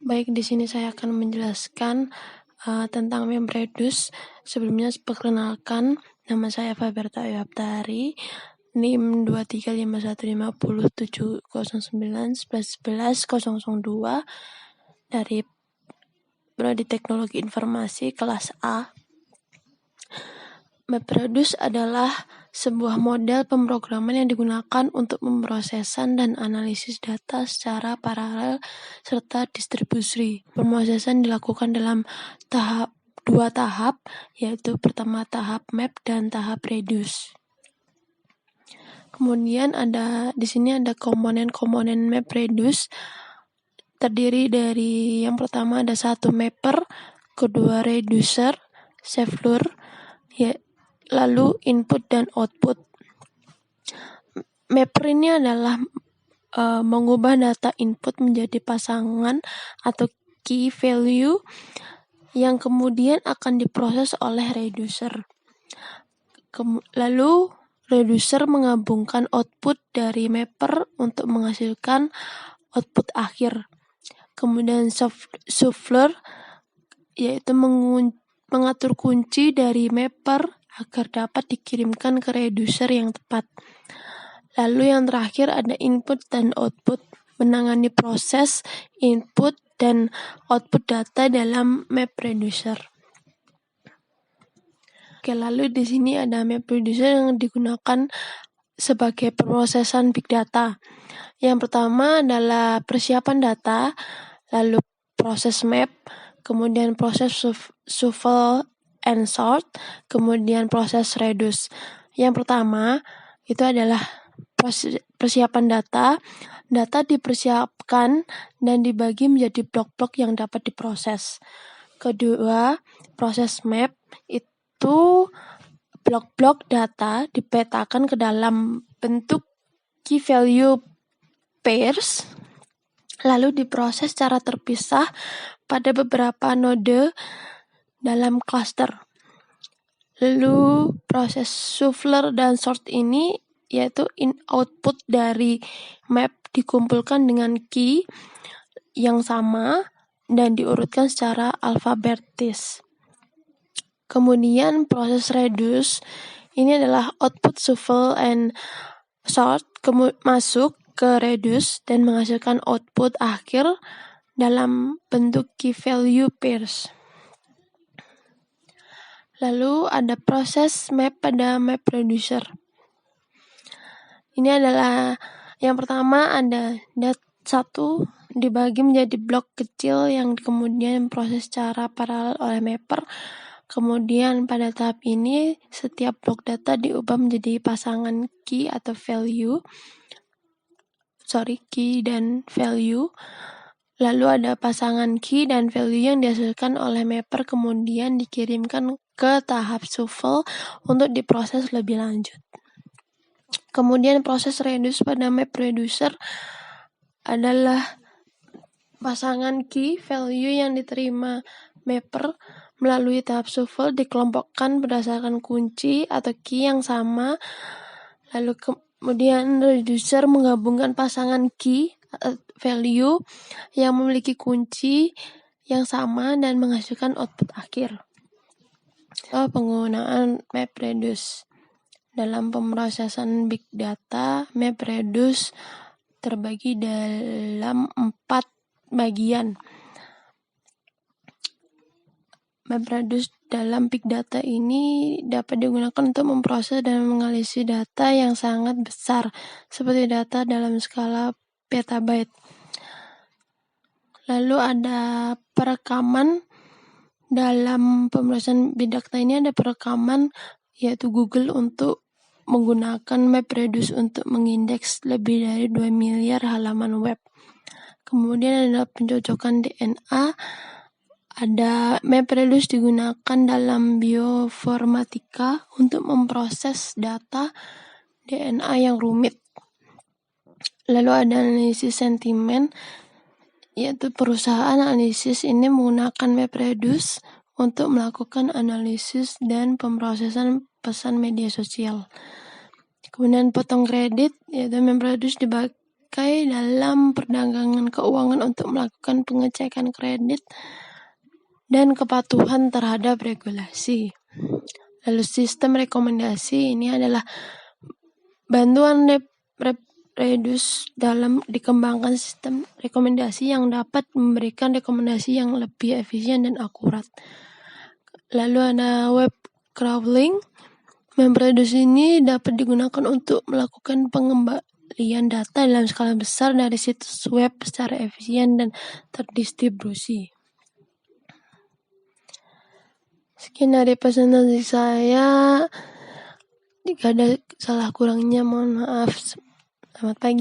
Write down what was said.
Baik, di sini saya akan menjelaskan tentang MapReduce. Sebelumnya perkenalkan, nama saya Faberta Ayaptari, NIM 235151709111102 dari Prodi Teknologi Informasi kelas A. MapReduce adalah sebuah model pemrograman yang digunakan untuk pemrosesan dan analisis data secara paralel serta distribusi. Pemrosesan dilakukan dalam dua tahap, yaitu pertama tahap map dan tahap reduce. Kemudian di sini ada komponen-komponen MapReduce, terdiri dari yang pertama ada satu mapper, kedua reducer, scheduler, lalu input dan output. Mapper ini adalah mengubah data input menjadi pasangan atau key value yang kemudian akan diproses oleh reducer. Lalu reducer menggabungkan output dari mapper untuk menghasilkan output akhir. Kemudian shuffler yaitu mengatur kunci dari mapper agar dapat dikirimkan ke reducer yang tepat. Lalu yang terakhir ada input dan output, menangani proses input dan output data dalam MapReducer. Oke, lalu di sini ada MapReducer yang digunakan sebagai pemrosesan big data. Yang pertama adalah persiapan data, lalu proses map, kemudian proses shuffle and sort, kemudian proses reduce. Yang pertama itu adalah persiapan data. Data dipersiapkan dan dibagi menjadi blok-blok yang dapat diproses. Kedua, proses map itu blok-blok data dipetakan ke dalam bentuk key value pairs, lalu diproses secara terpisah pada beberapa node dalam cluster. Lalu proses shuffler dan sort ini yaitu output dari map dikumpulkan dengan key yang sama dan diurutkan secara alfabetis. Kemudian proses reduce ini adalah output shuffle and sort masuk ke reduce dan menghasilkan output akhir dalam bentuk key value pairs. Lalu ada proses map pada MapReducer. Ini adalah yang pertama ada satu dibagi menjadi blok kecil yang kemudian proses secara paralel oleh mapper. Kemudian pada tahap ini setiap blok data diubah menjadi pasangan key atau key dan value. Lalu ada pasangan key dan value yang dihasilkan oleh mapper kemudian dikirimkan ke tahap shuffle untuk diproses lebih lanjut. Kemudian proses reduce pada MapReducer adalah pasangan key value yang diterima mapper melalui tahap shuffle dikelompokkan berdasarkan kunci atau key yang sama. Lalu kemudian reducer menggabungkan pasangan key value yang memiliki kunci yang sama dan menghasilkan output akhir. Penggunaan MapReduce dalam pemrosesan big data. MapReduce terbagi dalam 4 bagian. MapReduce dalam big data ini dapat digunakan untuk memproses dan menganalisis data yang sangat besar, seperti data dalam skala petabyte. Lalu ada perekaman. Dalam pemrosesan big data ini ada perekaman, yaitu Google untuk menggunakan MapReduce untuk mengindeks lebih dari 2 miliar halaman web. Kemudian ada pencocokan DNA. Ada MapReduce digunakan dalam bioinformatika untuk memproses data DNA yang rumit. Lalu ada analisis sentimen, yaitu perusahaan analisis ini menggunakan MapReduce untuk melakukan analisis dan pemrosesan pesan media sosial. Kemudian potong kredit, yaitu MapReduce dipakai dalam perdagangan keuangan untuk melakukan pengecekan kredit dan kepatuhan terhadap regulasi. Lalu sistem rekomendasi ini adalah bantuan Redus dalam dikembangkan sistem rekomendasi yang dapat memberikan rekomendasi yang lebih efisien dan akurat. Lalu ada web crawling. MapReduce ini dapat digunakan untuk melakukan pengembalian data dalam skala besar dari situs web secara efisien dan terdistribusi. Sekian dari presentasi saya. Jika ada salah kurangnya mohon maaf. Selamat pagi.